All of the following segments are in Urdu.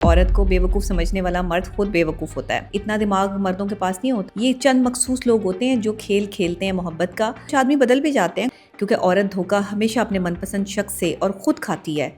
عورت کو بیوقوف سمجھنے والا مرد خود بیوقوف ہوتا ہے. اتنا دماغ مردوں کے پاس نہیں ہوتا. یہ چند مخصوص لوگ ہوتے ہیں جو کھیل کھیلتے ہیں محبت کا. کچھ آدمی بدل بھی جاتے ہیں کیونکہ عورت دھوکہ ہمیشہ اپنے من پسند شخص سے اور خود کھاتی ہے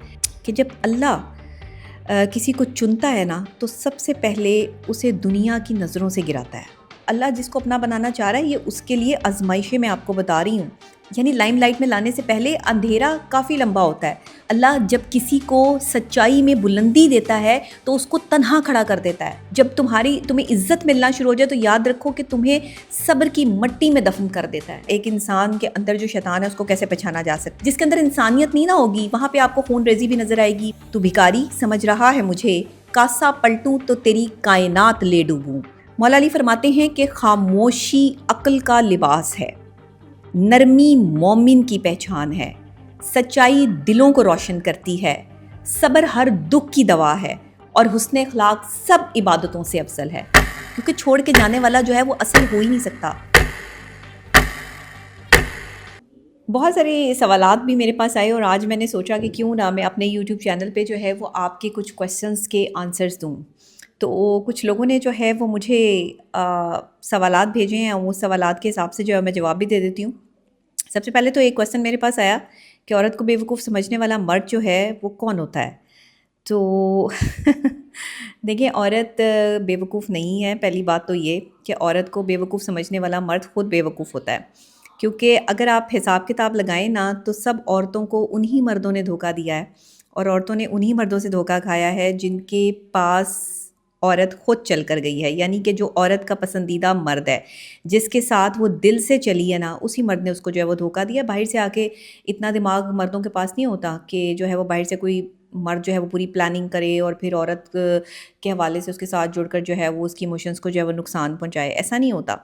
کہ جب اللہ کسی کو چنتا ہے نا تو سب سے پہلے اسے دنیا کی نظروں سے گراتا ہے. اللہ جس کو اپنا بنانا چاہ رہا ہے یہ اس کے لیے آزمائشیں میں آپ کو بتا رہی ہوں. یعنی لائم لائٹ میں لانے سے پہلے اندھیرا کافی لمبا ہوتا ہے. اللہ جب کسی کو سچائی میں بلندی دیتا ہے تو اس کو تنہا کھڑا کر دیتا ہے. جب تمہیں عزت ملنا شروع ہو جائے تو یاد رکھو کہ تمہیں صبر کی مٹی میں دفن کر دیتا ہے. ایک انسان کے اندر جو شیطان ہے اس کو کیسے پہچانا جا سکتا ہے؟ جس کے اندر انسانیت نہیں نہ ہوگی وہاں پہ آپ کو خون ریزی بھی نظر آئے گی. تو بھکاری سمجھ رہا ہے مجھے، کاسا پلٹوں تو تیری کائنات لے ڈوبوں. مولا علی فرماتے ہیں کہ خاموشی عقل کا لباس ہے، نرمی مومن کی پہچان ہے، سچائی دلوں کو روشن کرتی ہے، صبر ہر دکھ کی دوا ہے، اور حسن اخلاق سب عبادتوں سے افضل ہے. کیونکہ چھوڑ کے جانے والا جو ہے وہ اصل ہو ہی نہیں سکتا. بہت سارے سوالات بھی میرے پاس آئے اور آج میں نے سوچا کہ کیوں نہ میں اپنے یوٹیوب چینل پہ جو ہے وہ آپ کے کچھ کویسچنس کے آنسرز دوں. تو کچھ لوگوں نے جو ہے وہ مجھے سوالات بھیجے ہیں اور وہ سوالات کے حساب سے جو ہے میں جواب بھی دے دیتی ہوں. سب سے پہلے تو ایک کویسچن میرے پاس آیا کہ عورت کو بیوقوف سمجھنے والا مرد جو ہے وہ کون ہوتا ہے. تو دیکھیں عورت بیوقوف نہیں ہے. پہلی بات تو یہ کہ عورت کو بیوقوف سمجھنے والا مرد خود بیوقوف ہوتا ہے. کیونکہ اگر آپ حساب کتاب لگائیں نا تو سب عورتوں کو انہی مردوں نے دھوکہ دیا ہے اور عورتوں نے انہی مردوں سے دھوکہ کھایا ہے جن کے پاس عورت خود چل کر گئی ہے. یعنی کہ جو عورت کا پسندیدہ مرد ہے، جس کے ساتھ وہ دل سے چلی ہے نا، اسی مرد نے اس کو جو ہے وہ دھوکہ دیا. باہر سے آ کے اتنا دماغ مردوں کے پاس نہیں ہوتا کہ جو ہے وہ باہر سے کوئی مرد جو ہے وہ پوری پلاننگ کرے اور پھر عورت کے حوالے سے اس کے ساتھ جڑ کر جو ہے وہ اس کی ایموشنز کو جو ہے وہ نقصان پہنچائے. ایسا نہیں ہوتا.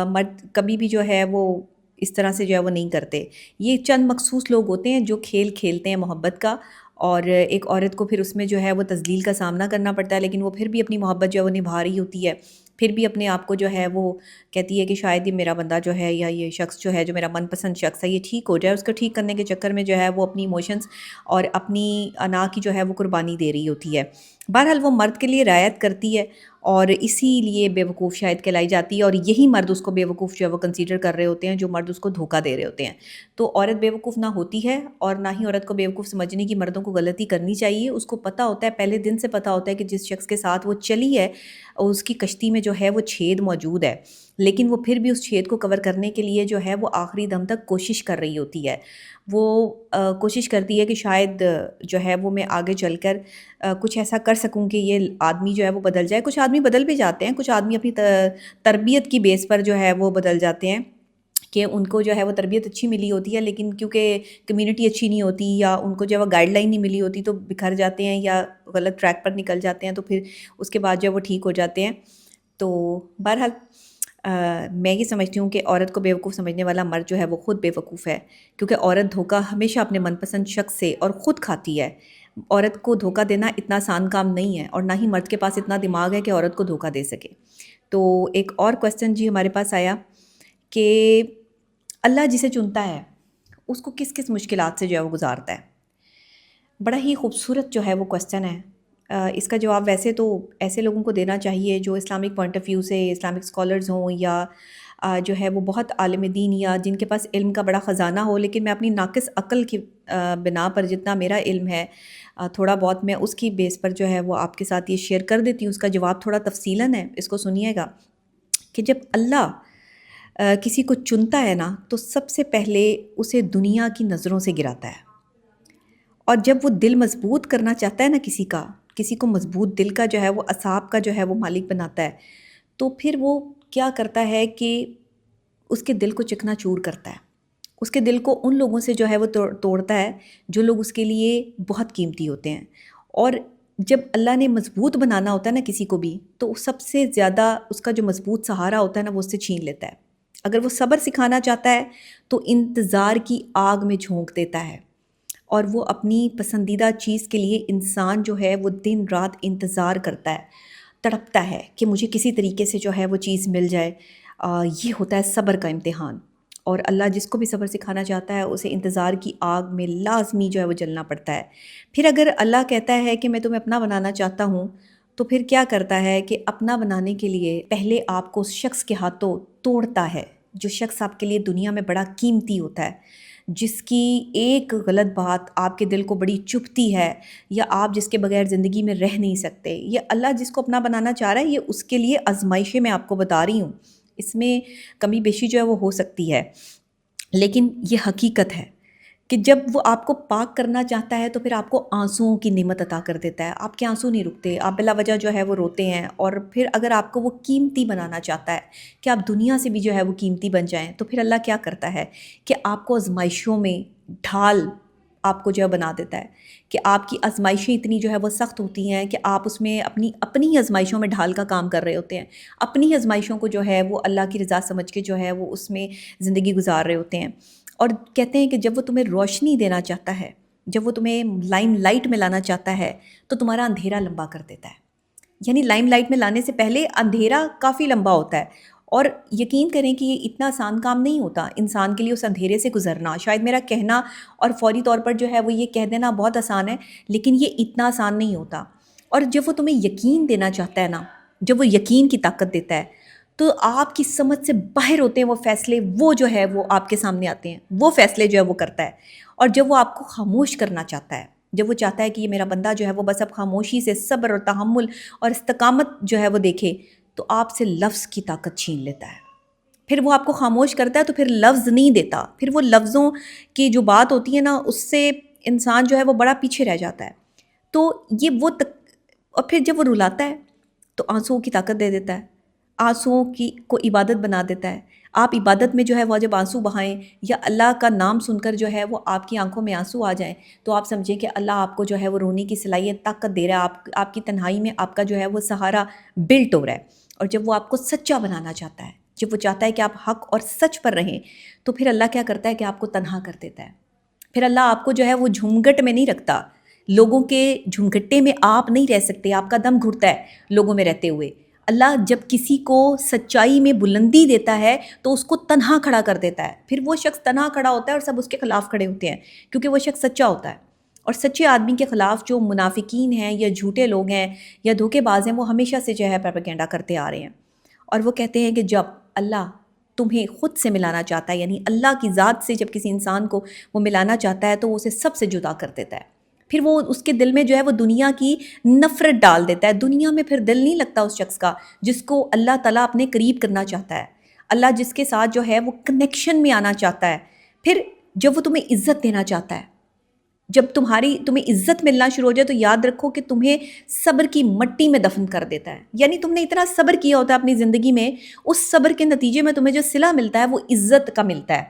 مرد کبھی بھی جو ہے وہ اس طرح سے جو ہے وہ نہیں کرتے. یہ چند مخصوص لوگ ہوتے ہیں جو کھیل کھیلتے ہیں محبت کا، اور ایک عورت کو پھر اس میں جو ہے وہ تذلیل کا سامنا کرنا پڑتا ہے، لیکن وہ پھر بھی اپنی محبت جو ہے وہ نبھا رہی ہوتی ہے. پھر بھی اپنے آپ کو جو ہے وہ کہتی ہے کہ شاید یہ میرا بندہ جو ہے یا یہ شخص جو ہے جو میرا من پسند شخص ہے یہ ٹھیک ہو جائے. اس کو ٹھیک کرنے کے چکر میں جو ہے وہ اپنی ایموشنز اور اپنی انا کی جو ہے وہ قربانی دے رہی ہوتی ہے. بہرحال وہ مرد کے لیے رعایت کرتی ہے اور اسی لیے بیوقوف شاید کہلائی جاتی ہے، اور یہی مرد اس کو بیوقوف جو ہے وہ کنسیڈر کر رہے ہوتے ہیں جو مرد اس کو دھوکہ دے رہے ہوتے ہیں. تو عورت بیوقوف نہ ہوتی ہے اور نہ ہی عورت کو بیوقوف سمجھنے کی مردوں کو غلطی کرنی چاہیے. اس کو پتہ ہوتا ہے، پہلے دن سے پتہ ہوتا ہے کہ جس شخص کے ساتھ وہ چلی ہے اس کی کشتی میں جو ہے وہ چھید موجود ہے، لیکن وہ پھر بھی اس چھید کو کور کرنے کے لیے جو ہے وہ آخری دم تک کوشش کر رہی ہوتی ہے. وہ کوشش کرتی ہے کہ شاید جو ہے وہ میں آگے چل کر کچھ ایسا کر سکوں کہ یہ آدمی جو ہے وہ بدل جائے. کچھ آدمی بدل بھی جاتے ہیں، کچھ آدمی اپنی تربیت کی بیس پر جو ہے وہ بدل جاتے ہیں کہ ان کو جو ہے وہ تربیت اچھی ملی ہوتی ہے، لیکن کیونکہ کمیونٹی اچھی نہیں ہوتی یا ان کو جو ہے وہ گائیڈ لائن نہیں ملی ہوتی تو بکھر جاتے ہیں یا غلط ٹریک پر نکل جاتے ہیں. تو پھر اس کے بعد جو ہے وہ ٹھیک ہو جاتے ہیں. تو بہرحال میں یہ سمجھتی ہوں کہ عورت کو بیوقوف سمجھنے والا مرد جو ہے وہ خود بیوقوف ہے. کیونکہ عورت دھوکہ ہمیشہ اپنے من پسند شخص سے اور خود کھاتی ہے. عورت کو دھوکہ دینا اتنا آسان کام نہیں ہے اور نہ ہی مرد کے پاس اتنا دماغ ہے کہ عورت کو دھوکہ دے سکے. تو ایک اور کویسچن جی ہمارے پاس آیا کہ اللہ جسے چنتا ہے اس کو کس کس مشکلات سے جو ہے وہ گزارتا ہے. بڑا ہی خوبصورت جو ہے وہ کویسچن ہے. اس کا جواب ویسے تو ایسے لوگوں کو دینا چاہیے جو اسلامک پوائنٹ آف ویو سے اسلامک اسکالرز ہوں یا جو ہے وہ بہت عالم دین یا جن کے پاس علم کا بڑا خزانہ ہو. لیکن میں اپنی ناقص عقل کی بنا پر جتنا میرا علم ہے تھوڑا بہت میں اس کی بیس پر جو ہے وہ آپ کے ساتھ یہ شیئر کر دیتی ہوں. اس کا جواب تھوڑا تفصیلاً ہے، اس کو سنیے گا. کہ جب اللہ کسی کو چنتا ہے نا تو سب سے پہلے اسے دنیا کی نظروں سے گراتا ہے. اور جب وہ دل مضبوط کرنا چاہتا ہے نا کسی کو مضبوط دل کا جو ہے وہ اعصاب کا جو ہے وہ مالک بناتا ہے، تو پھر وہ کیا کرتا ہے کہ اس کے دل کو چکنا چور کرتا ہے. اس کے دل کو ان لوگوں سے جو ہے وہ توڑتا ہے جو لوگ اس کے لیے بہت قیمتی ہوتے ہیں. اور جب اللہ نے مضبوط بنانا ہوتا ہے نا کسی کو بھی تو سب سے زیادہ اس کا جو مضبوط سہارا ہوتا ہے نا وہ اس سے چھین لیتا ہے. اگر وہ صبر سکھانا چاہتا ہے تو انتظار کی آگ میں جھونک دیتا ہے، اور وہ اپنی پسندیدہ چیز کے لیے انسان جو ہے وہ دن رات انتظار کرتا ہے، تڑپتا ہے کہ مجھے کسی طریقے سے جو ہے وہ چیز مل جائے. یہ ہوتا ہے صبر کا امتحان. اور اللہ جس کو بھی صبر سکھانا چاہتا ہے اسے انتظار کی آگ میں لازمی جو ہے وہ جلنا پڑتا ہے۔ پھر اگر اللہ کہتا ہے کہ میں تمہیں اپنا بنانا چاہتا ہوں، تو پھر کیا کرتا ہے کہ اپنا بنانے کے لیے پہلے آپ کو اس شخص کے ہاتھوں توڑتا ہے، جو شخص آپ کے لیے دنیا میں بڑا قیمتی ہوتا ہے، جس کی ایک غلط بات آپ کے دل کو بڑی چبھتی ہے، یا آپ جس کے بغیر زندگی میں رہ نہیں سکتے۔ یہ اللہ جس کو اپنا بنانا چاہ رہا ہے، یہ اس کے لیے آزمائشیں میں آپ کو بتا رہی ہوں، اس میں کمی بیشی جو ہے وہ ہو سکتی ہے، لیکن یہ حقیقت ہے کہ جب وہ آپ کو پاک کرنا چاہتا ہے تو پھر آپ کو آنسوؤں کی نعمت عطا کر دیتا ہے۔ آپ کے آنسو نہیں رکتے، آپ بلا وجہ جو ہے وہ روتے ہیں، اور پھر اگر آپ کو وہ قیمتی بنانا چاہتا ہے کہ آپ دنیا سے بھی جو ہے وہ قیمتی بن جائیں، تو پھر اللہ کیا کرتا ہے کہ آپ کو آزمائشوں میں ڈھال آپ کو جو ہے بنا دیتا ہے، کہ آپ کی آزمائشیں اتنی جو ہے وہ سخت ہوتی ہیں کہ آپ اس میں اپنی آزمائشوں میں ڈھال کا کام کر رہے ہوتے ہیں، اپنی آزمائشوں کو جو ہے وہ اللہ کی رضا سمجھ کے جو ہے وہ اس میں زندگی گزار رہے ہوتے ہیں۔ اور کہتے ہیں کہ جب وہ تمہیں روشنی دینا چاہتا ہے، جب وہ تمہیں لائم لائٹ میں لانا چاہتا ہے، تو تمہارا اندھیرا لمبا کر دیتا ہے۔ یعنی لائم لائٹ میں لانے سے پہلے اندھیرا کافی لمبا ہوتا ہے، اور یقین کریں کہ یہ اتنا آسان کام نہیں ہوتا انسان کے لیے اس اندھیرے سے گزرنا۔ شاید میرا کہنا اور فوری طور پر جو ہے وہ یہ کہہ دینا بہت آسان ہے، لیکن یہ اتنا آسان نہیں ہوتا۔ اور جب وہ تمہیں یقین دینا چاہتا ہے نا، جب وہ یقین کی طاقت دیتا ہے، تو آپ کی سمجھ سے باہر ہوتے ہیں وہ فیصلے، وہ جو ہے وہ آپ کے سامنے آتے ہیں، وہ فیصلے جو ہے وہ کرتا ہے۔ اور جب وہ آپ کو خاموش کرنا چاہتا ہے، جب وہ چاہتا ہے کہ یہ میرا بندہ جو ہے وہ بس اب خاموشی سے صبر اور تحمل اور استقامت جو ہے وہ دیکھے، تو آپ سے لفظ کی طاقت چھین لیتا ہے۔ پھر وہ آپ کو خاموش کرتا ہے تو پھر لفظ نہیں دیتا، پھر وہ لفظوں کی جو بات ہوتی ہے نا، اس سے انسان جو ہے وہ بڑا پیچھے رہ جاتا ہے۔ تو یہ اور پھر جب وہ رلاتا ہے تو آنسوؤں کی طاقت دے دیتا ہے، آنسوؤں کی کو عبادت بنا دیتا ہے۔ آپ عبادت میں جو ہے وہ جب آنسو بہائیں، یا اللہ کا نام سن کر جو ہے وہ آپ کی آنکھوں میں آنسو آ جائیں، تو آپ سمجھیں کہ اللہ آپ کو جو ہے وہ رونے کی صلاحیت طاقت دے رہا ہے، آپ کی تنہائی میں آپ کا جو ہے وہ سہارا بلٹ ہو رہا ہے۔ اور جب وہ آپ کو سچا بنانا چاہتا ہے، جب وہ چاہتا ہے کہ آپ حق اور سچ پر رہیں، تو پھر اللہ کیا کرتا ہے کہ آپ کو تنہا کر دیتا ہے۔ پھر اللہ آپ کو جو ہے وہ جھمگٹ میں نہیں رکھتا، لوگوں کے جھمگٹے میں آپ نہیں رہ سکتے، آپ کا دم گھٹتا ہے لوگوں میں رہتے ہوئے۔ اللہ جب کسی کو سچائی میں بلندی دیتا ہے تو اس کو تنہا کھڑا کر دیتا ہے، پھر وہ شخص تنہا کھڑا ہوتا ہے اور سب اس کے خلاف کھڑے ہوتے ہیں، کیونکہ وہ شخص سچا ہوتا ہے۔ اور سچے آدمی کے خلاف جو منافقین ہیں یا جھوٹے لوگ ہیں یا دھوکے باز ہیں، وہ ہمیشہ سے جو ہے پروپیگنڈا کرتے آ رہے ہیں۔ اور وہ کہتے ہیں کہ جب اللہ تمہیں خود سے ملانا چاہتا ہے، یعنی اللہ کی ذات سے جب کسی انسان کو وہ ملانا چاہتا ہے، تو وہ اسے سب سے جدا کر دیتا ہے۔ پھر وہ اس کے دل میں جو ہے وہ دنیا کی نفرت ڈال دیتا ہے۔ دنیا میں پھر دل نہیں لگتا اس شخص کا جس کو اللہ تعالیٰ اپنے قریب کرنا چاہتا ہے، اللہ جس کے ساتھ جو ہے وہ کنیکشن میں آنا چاہتا ہے۔ پھر جب وہ تمہیں عزت دینا چاہتا ہے، جب تمہیں عزت ملنا شروع ہو جائے، تو یاد رکھو کہ تمہیں صبر کی مٹی میں دفن کر دیتا ہے۔ یعنی تم نے اتنا صبر کیا ہوتا ہے اپنی زندگی میں، اس صبر کے نتیجے میں تمہیں جو صلہ ملتا ہے وہ عزت کا ملتا ہے،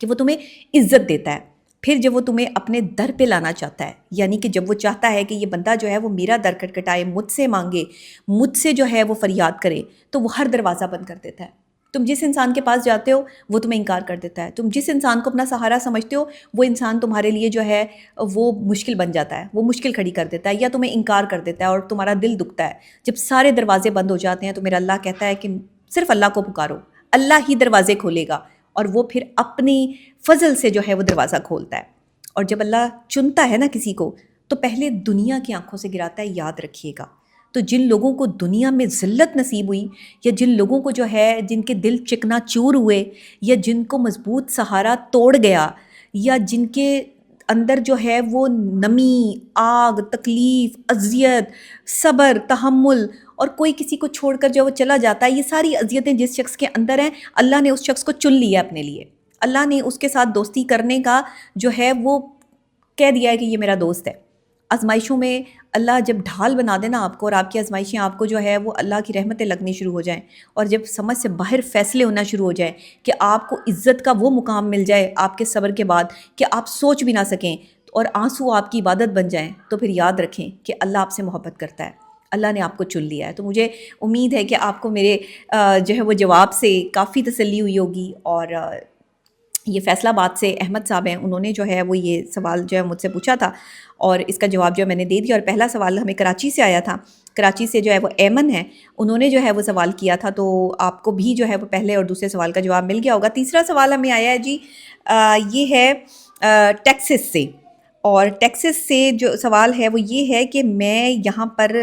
کہ وہ تمہیں عزت دیتا ہے۔ پھر جب وہ تمہیں اپنے در پہ لانا چاہتا ہے، یعنی کہ جب وہ چاہتا ہے کہ یہ بندہ جو ہے وہ میرا در کھٹکھٹائے، مجھ سے مانگے، مجھ سے جو ہے وہ فریاد کرے، تو وہ ہر دروازہ بند کر دیتا ہے۔ تم جس انسان کے پاس جاتے ہو وہ تمہیں انکار کر دیتا ہے، تم جس انسان کو اپنا سہارا سمجھتے ہو وہ انسان تمہارے لیے جو ہے وہ مشکل بن جاتا ہے، وہ مشکل کھڑی کر دیتا ہے، یا تمہیں انکار کر دیتا ہے اور تمہارا دل دکھتا ہے۔ جب سارے دروازے بند ہو جاتے ہیں تو میرا اللہ کہتا ہے کہ صرف اللہ کو پکارو، اللہ ہی دروازے کھولے گا، اور وہ پھر اپنی فضل سے جو ہے وہ دروازہ کھولتا ہے۔ اور جب اللہ چنتا ہے نا کسی کو، تو پہلے دنیا کی آنکھوں سے گراتا ہے، یاد رکھیے گا۔ تو جن لوگوں کو دنیا میں ذلت نصیب ہوئی، یا جن لوگوں کو جو ہے جن کے دل چکنا چور ہوئے، یا جن کو مضبوط سہارا توڑ گیا، یا جن کے اندر جو ہے وہ نمی، آگ، تکلیف، اذیت، صبر، تحمل، اور کوئی کسی کو چھوڑ کر جو وہ چلا جاتا ہے، یہ ساری اذیتیں جس شخص کے اندر ہیں، اللہ نے اس شخص کو چن لیا اپنے لیے۔ اللہ نے اس کے ساتھ دوستی کرنے کا جو ہے وہ کہہ دیا ہے کہ یہ میرا دوست ہے۔ آزمائشوں میں اللہ جب ڈھال بنا دینا آپ کو، اور آپ کی آزمائشیں آپ کو جو ہے وہ اللہ کی رحمتیں لگنی شروع ہو جائیں، اور جب سمجھ سے باہر فیصلے ہونا شروع ہو جائیں کہ آپ کو عزت کا وہ مقام مل جائے آپ کے صبر کے بعد کہ آپ سوچ بھی نہ سکیں، اور آنسو آپ کی عبادت بن جائیں، تو پھر یاد رکھیں کہ اللہ آپ سے محبت کرتا ہے، اللہ نے آپ کو چن لیا ہے۔ تو مجھے امید ہے کہ آپ کو میرے جو ہے وہ جواب سے کافی تسلی ہوئی ہوگی، اور یہ فیصل آباد سے احمد صاحب ہیں، انہوں نے جو ہے وہ یہ سوال جو ہے مجھ سے پوچھا تھا اور اس کا جواب جو ہے میں نے دے دیا. اور پہلا سوال ہمیں کراچی سے آیا تھا، کراچی سے جو ہے وہ ایمن ہے، انہوں نے جو ہے وہ سوال کیا تھا، تو آپ کو بھی جو ہے وہ پہلے اور دوسرے سوال کا جواب مل گیا ہوگا. تیسرا سوال ہمیں آیا ہے جی، یہ ہے ٹیکسس سے، اور ٹیکسس سے جو سوال ہے وہ یہ ہے کہ میں یہاں پر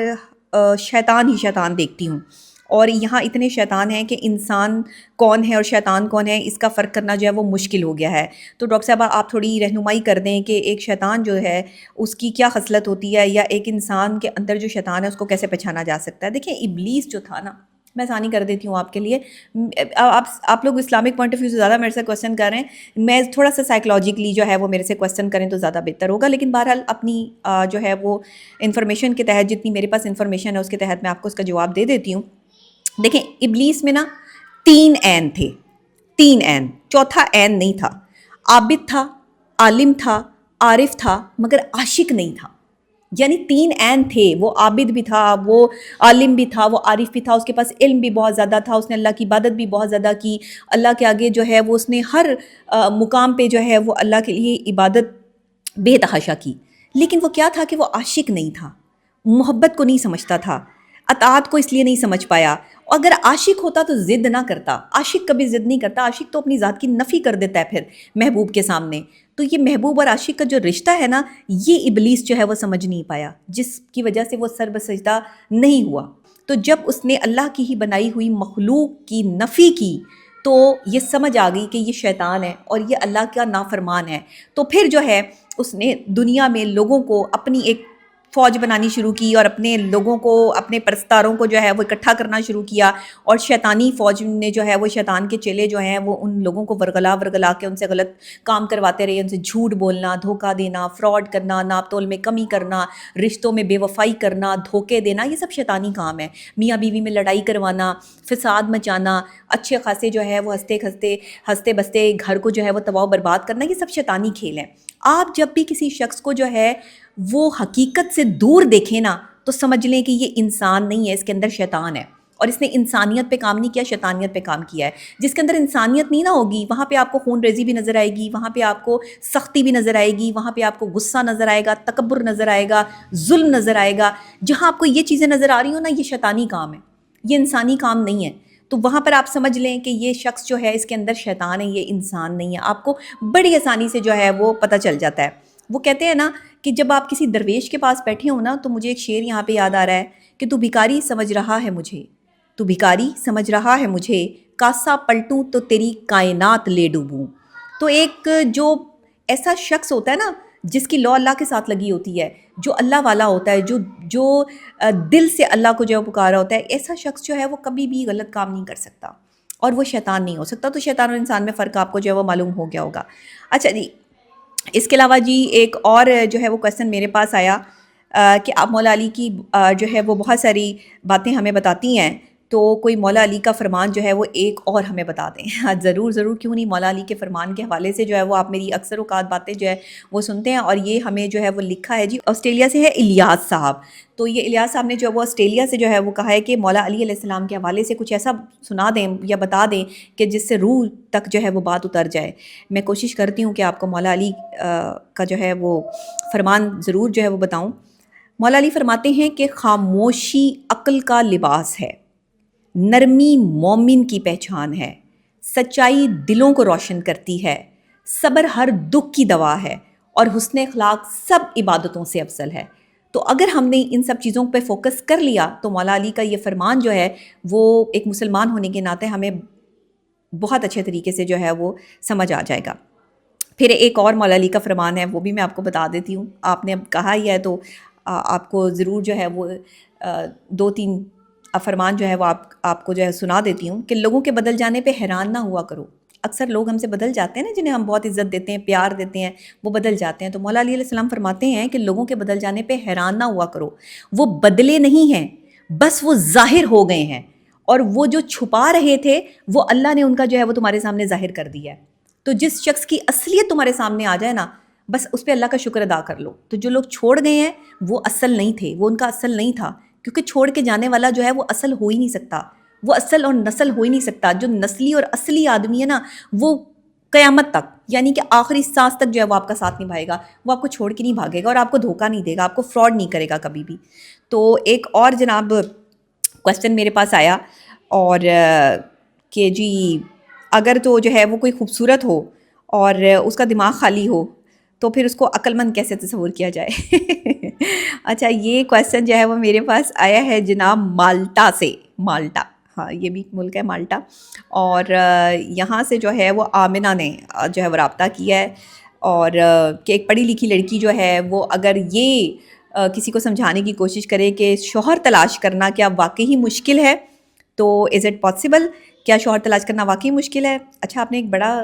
شیطان ہی شیطان دیکھتی ہوں، اور یہاں اتنے شیطان ہیں کہ انسان کون ہے اور شیطان کون ہے اس کا فرق کرنا جو ہے وہ مشکل ہو گیا ہے. تو ڈاکٹر صاحبہ آپ تھوڑی رہنمائی کر دیں کہ ایک شیطان جو ہے اس کی کیا خصلت ہوتی ہے، یا ایک انسان کے اندر جو شیطان ہے اس کو کیسے پہچانا جا سکتا ہے. دیکھیں ابلیس جو تھا نا، میں آسانی کر دیتی ہوں آپ کے لیے، آپ لوگ اسلامک پوائنٹ آف ویو سے زیادہ میرے سے کویسچن کر رہے ہیں، میں تھوڑا سا سائیکلوجیکلی جو ہے وہ میرے سے کویسچن کریں تو زیادہ بہتر ہوگا. لیکن بہرحال اپنی جو ہے وہ انفارمیشن کے تحت، جتنی میرے پاس انفارمیشن ہے اس کے تحت میں آپ کو اس کا جواب دے دیتی ہوں. دیکھیں ابلیس میں نا 3 عین تھے، 3 عین، چوتھا عین نہیں تھا. عابد تھا، عالم تھا، عارف تھا، مگر عاشق نہیں تھا. یعنی 3 عین تھے، وہ عابد بھی تھا، وہ عالم بھی تھا، وہ عارف بھی تھا، اس کے پاس علم بھی بہت زیادہ تھا، اس نے اللہ کی عبادت بھی بہت زیادہ کی، اللہ کے آگے جو ہے وہ اس نے ہر مقام پہ جو ہے وہ اللہ کے لیے عبادت بے تحاشا کی. لیکن وہ کیا تھا کہ وہ عاشق نہیں تھا، محبت کو نہیں سمجھتا تھا، اطاعت کو اس لیے نہیں سمجھ پایا. اگر عاشق ہوتا تو ضد نہ کرتا، عاشق کبھی ضد نہیں کرتا، عاشق تو اپنی ذات کی نفی کر دیتا ہے پھر محبوب کے سامنے. تو یہ محبوب اور عاشق کا جو رشتہ ہے نا، یہ ابلیس جو ہے وہ سمجھ نہیں پایا، جس کی وجہ سے وہ سر بسجدہ نہیں ہوا. تو جب اس نے اللہ کی ہی بنائی ہوئی مخلوق کی نفی کی تو یہ سمجھ آ گئی کہ یہ شیطان ہے اور یہ اللہ کا نافرمان ہے. تو پھر جو ہے اس نے دنیا میں لوگوں کو اپنی ایک فوج بنانی شروع کی، اور اپنے لوگوں کو، اپنے پرستاروں کو جو ہے وہ اکٹھا کرنا شروع کیا، اور شیطانی فوج نے جو ہے وہ شیطان کے چیلے جو ہیں وہ ان لوگوں کو ورگلا کے ان سے غلط کام کرواتے رہے، ان سے جھوٹ بولنا، دھوکہ دینا، فراڈ کرنا، ناپ تول میں کمی کرنا، رشتوں میں بے وفائی کرنا، دھوکے دینا، یہ سب شیطانی کام ہے. میاں بیوی میں لڑائی کروانا، فساد مچانا، اچھے خاصے جو ہے وہ ہنستے بستے گھر کو جو ہے وہ تباہ و برباد کرنا، یہ سب شیطانی کھیل ہیں. آپ جب بھی کسی شخص کو جو ہے وہ حقیقت سے دور دیکھیں نا تو سمجھ لیں کہ یہ انسان نہیں ہے، اس کے اندر شیطان ہے، اور اس نے انسانیت پہ کام نہیں کیا، شیطانیت پہ کام کیا ہے. جس کے اندر انسانیت نہیں نہ ہوگی وہاں پہ آپ کو خون ریزی بھی نظر آئے گی، وہاں پہ آپ کو سختی بھی نظر آئے گی، وہاں پہ آپ کو غصہ نظر آئے گا، تکبر نظر آئے گا، ظلم نظر آئے گا. جہاں آپ کو یہ چیزیں نظر آ رہی ہوں نا، یہ شیطانی کام ہے، یہ انسانی کام نہیں ہے. تو وہاں پر آپ سمجھ لیں کہ یہ شخص جو ہے اس کے اندر شیطان ہے، یہ انسان نہیں ہے. آپ کو بڑی آسانی سے جو ہے وہ پتہ چل جاتا ہے. وہ کہتے ہیں نا کہ جب آپ کسی درویش کے پاس بیٹھے ہوں نا تو مجھے ایک شعر یہاں پہ یاد آ رہا ہے کہ تو بھکاری سمجھ رہا ہے مجھے، تو بھکاری سمجھ رہا ہے مجھے، کاسا پلٹوں تو تیری کائنات لے ڈوبوں. تو ایک جو ایسا شخص ہوتا ہے نا جس کی لو اللہ کے ساتھ لگی ہوتی ہے، جو اللہ والا ہوتا ہے، جو دل سے اللہ کو جو ہے پکارا ہوتا ہے، ایسا شخص جو ہے وہ کبھی بھی غلط کام نہیں کر سکتا اور وہ شیطان نہیں ہو سکتا. تو شیطان اور انسان میں فرق آپ کو جو ہے وہ معلوم ہو گیا ہوگا. اچھا جی، اس کے علاوہ جی ایک اور جو ہے وہ کویسچن میرے پاس آیا کہ آپ مولا علی کی جو ہے وہ بہت ساری باتیں ہمیں بتاتی ہیں، تو کوئی مولا علی کا فرمان جو ہے وہ ایک اور ہمیں بتا دیں. ضرور کیوں نہیں، مولا علی کے فرمان کے حوالے سے جو ہے وہ آپ میری اکثر اوقات باتیں جو ہے وہ سنتے ہیں. اور یہ ہمیں جو ہے وہ لکھا ہے جی آسٹریلیا سے ہے الیاس صاحب. تو یہ الیاس صاحب نے جو ہے وہ آسٹریلیا سے جو ہے وہ کہا ہے کہ مولا علی علیہ السلام کے حوالے سے کچھ ایسا سنا دیں یا بتا دیں کہ جس سے روح تک جو ہے وہ بات اتر جائے. میں کوشش کرتی ہوں کہ آپ کو مولا علی کا جو ہے وہ فرمان ضرور جو ہے وہ بتاؤں. مولا علی فرماتے ہیں کہ خاموشی عقل کا لباس ہے، نرمی مومن کی پہچان ہے، سچائی دلوں کو روشن کرتی ہے، صبر ہر دکھ کی دوا ہے، اور حسن اخلاق سب عبادتوں سے افضل ہے. تو اگر ہم نے ان سب چیزوں پہ فوکس کر لیا تو مولا علی کا یہ فرمان جو ہے وہ ایک مسلمان ہونے کے ناطے ہمیں بہت اچھے طریقے سے جو ہے وہ سمجھ آ جائے گا. پھر ایک اور مولا علی کا فرمان ہے، وہ بھی میں آپ کو بتا دیتی ہوں. آپ نے اب کہا ہی ہے تو آپ کو ضرور جو ہے وہ 2-3 فرمان جو ہے وہ آپ کو جو ہے سنا دیتی ہوں کہ لوگوں کے بدل جانے پہ حیران نہ ہوا کرو. اکثر لوگ ہم سے بدل جاتے ہیں نا، جنہیں ہم بہت عزت دیتے ہیں، پیار دیتے ہیں، وہ بدل جاتے ہیں. تو مولا علی علیہ السلام فرماتے ہیں کہ لوگوں کے بدل جانے پہ حیران نہ ہوا کرو، وہ بدلے نہیں ہیں، بس وہ ظاہر ہو گئے ہیں، اور وہ جو چھپا رہے تھے وہ اللہ نے ان کا جو ہے وہ تمہارے سامنے ظاہر کر دیا ہے. تو جس شخص کی اصلیت تمہارے سامنے آ جائے نا، بس اس پہ اللہ کا شکر ادا کر لو. تو جو لوگ چھوڑ گئے ہیں وہ اصل نہیں تھے، وہ ان کا اصل نہیں تھا، کیونکہ چھوڑ کے جانے والا جو ہے وہ اصل ہو ہی نہیں سکتا، وہ اصل اور نسل ہو ہی نہیں سکتا. جو نسلی اور اصلی آدمی ہے نا وہ قیامت تک، یعنی کہ آخری سانس تک جو ہے وہ آپ کا ساتھ نبھائے گا، وہ آپ کو چھوڑ کے نہیں بھاگے گا اور آپ کو دھوکہ نہیں دے گا، آپ کو فراڈ نہیں کرے گا کبھی بھی۔ تو ایک اور جناب کویسچن میرے پاس آیا، اور کہ جی اگر تو جو ہے وہ کوئی خوبصورت ہو اور اس کا دماغ خالی ہو تو پھر اس کو عقل مند کیسے تصور کیا جائے؟ اچھا، یہ کویسچن جو ہے وہ میرے پاس آیا ہے جناب مالٹا سے۔ مالٹا، ہاں یہ بھی ملک ہے مالٹا، اور یہاں سے جو ہے وہ آمنہ نے جو ہے وہ رابطہ کیا ہے، اور کہ ایک پڑھی لکھی لڑکی جو ہے وہ اگر یہ کسی کو سمجھانے کی کوشش کرے کہ شوہر تلاش کرنا کیا واقعی مشکل ہے، تو از اٹ پاسبل، کیا شوہر تلاش کرنا واقعی مشکل ہے؟ اچھا، آپ نے ایک بڑا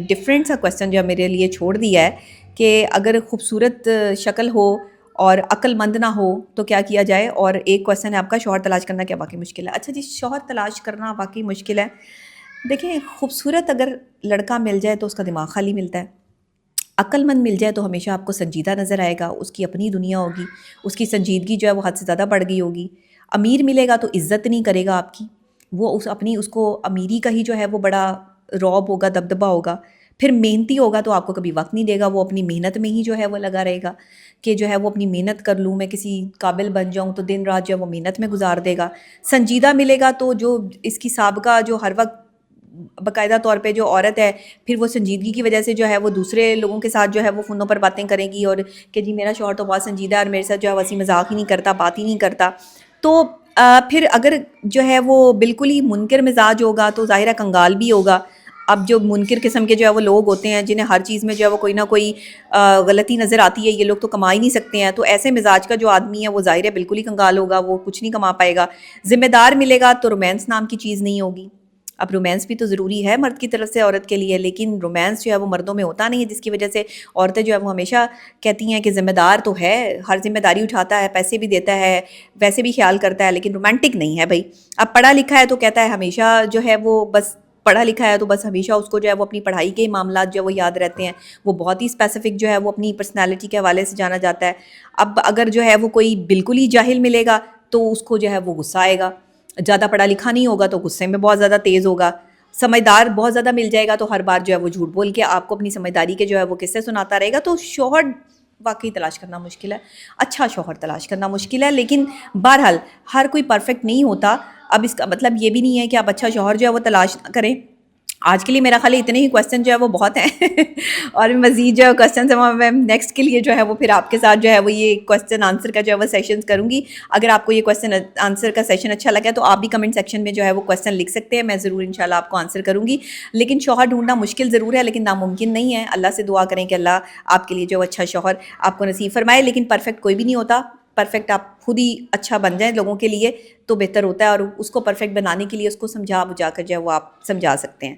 ڈفرینٹ سا کویسچن جو میرے لیے چھوڑ دیا ہے کہ اگر خوبصورت شکل ہو اور عقل مند نہ ہو تو کیا کیا جائے، اور ایک کویسچن ہے آپ کا شوہر تلاش کرنا کیا واقعی مشکل ہے۔ اچھا جی، شوہر تلاش کرنا واقعی مشکل ہے، دیکھیں خوبصورت اگر لڑکا مل جائے تو اس کا دماغ خالی ملتا ہے، عقل مند مل جائے تو ہمیشہ آپ کو سنجیدہ نظر آئے گا، اس کی اپنی دنیا ہوگی، اس کی سنجیدگی جو ہے وہ حد سے زیادہ بڑھ گئی ہوگی۔ امیر ملے گا تو عزت نہیں کرے گا آپ کی، وہ اس کو امیری کا ہی جو ہے وہ بڑا رعب ہوگا، دبدبہ ہوگا۔ پھر محنتی ہوگا تو آپ کو کبھی وقت نہیں دے گا، وہ اپنی محنت میں ہی جو ہے وہ لگا رہے گا کہ جو ہے وہ اپنی محنت کر لوں، میں کسی قابل بن جاؤں، تو دن رات جو ہے وہ محنت میں گزار دے گا۔ سنجیدہ ملے گا تو جو اس کی سابقہ جو ہر وقت باقاعدہ طور پہ جو عورت ہے، پھر وہ سنجیدگی کی وجہ سے جو ہے وہ دوسرے لوگوں کے ساتھ جو ہے وہ فونوں پر باتیں کریں گی، اور کہ جی میرا شوہر تو بہت سنجیدہ ہے اور میرے ساتھ جو ہے وہ ہنسی مذاق ہی نہیں کرتا، بات ہی نہیں کرتا۔ تو پھر اگر جو ہے وہ بالکل ہی منکر مزاج ہوگا تو ظاہرہ کنگال بھی ہوگا۔ اب جو منکر قسم کے جو ہے وہ لوگ ہوتے ہیں جنہیں ہر چیز میں جو ہے وہ کوئی نہ کوئی غلطی نظر آتی ہے، یہ لوگ تو کما ہی نہیں سکتے ہیں، تو ایسے مزاج کا جو آدمی ہے وہ ظاہر ہے بالکل ہی کنگال ہوگا، وہ کچھ نہیں کما پائے گا۔ ذمہ دار ملے گا تو رومانس نام کی چیز نہیں ہوگی۔ اب رومانس بھی تو ضروری ہے مرد کی طرف سے عورت کے لیے، لیکن رومانس جو ہے وہ مردوں میں ہوتا نہیں ہے، جس کی وجہ سے عورتیں جو ہے وہ ہمیشہ کہتی ہیں کہ ذمہ دار تو ہے، ہر ذمہ داری اٹھاتا ہے، پیسے بھی دیتا ہے، ویسے بھی خیال کرتا ہے، لیکن رومانٹک نہیں ہے بھائی۔ اب پڑھا لکھا ہے تو کہتا ہے ہمیشہ جو ہے وہ بس پڑھا لکھا ہے تو بس ہمیشہ اس کو جو ہے وہ اپنی پڑھائی کے معاملات جو ہے وہ یاد رہتے ہیں، وہ بہت ہی اسپیسیفک جو ہے وہ اپنی پرسنالٹی کے حوالے سے جانا جاتا ہے۔ اب اگر جو ہے وہ کوئی بالکل ہی جاہل ملے گا تو اس کو جو ہے وہ غصہ آئے گا، زیادہ پڑھا لکھا نہیں ہوگا تو غصے میں بہت زیادہ تیز ہوگا، سمجھدار بہت زیادہ مل جائے گا تو ہر بار جو ہے وہ جھوٹ بول کے آپ کو اپنی سمجھداری کے جو ہے وہ قصے سناتا رہے گا۔ تو شوہر واقعی تلاش کرنا مشکل ہے، اچھا شوہر تلاش کرنا مشکل ہے، لیکن بہرحال ہر کوئی پرفیکٹ نہیں ہوتا۔ اب اس کا مطلب یہ بھی نہیں ہے کہ آپ اچھا شوہر جو ہے وہ تلاش نہ کریں۔ آج کے لیے میرا خیال ہے اتنے ہی کویسچن جو ہے وہ بہت ہیں اور مزید جو ہے کویسچنس ہیں میں نیکسٹ کے لیے جو ہے وہ پھر آپ کے ساتھ جو ہے وہ یہ کویسچن آنسر کا جو ہے وہ سیشنز کروں گی۔ اگر آپ کو یہ کویسچن آنسر کا سیشن اچھا لگا تو آپ بھی کمنٹ سیکشن میں جو ہے وہ کویسچن لکھ سکتے ہیں، میں ضرور انشاءاللہ آپ کو آنسر کروں گی۔ لیکن شوہر ڈھونڈنا مشکل ضرور ہے لیکن ناممکن نہیں ہے۔ اللہ سے دعا کریں کہ اللہ آپ کے لیے جو اچھا شوہر آپ کو نصیب فرمائے، لیکن پرفیکٹ کوئی بھی نہیں ہوتا، پرفیکٹ آپ خود ہی اچھا بن جائیں لوگوں کے لیے تو بہتر ہوتا ہے، اور اس کو پرفیکٹ بنانے کے لیے اس کو سمجھا بجھا کر جو ہے وہ آپ سمجھا سکتے ہیں۔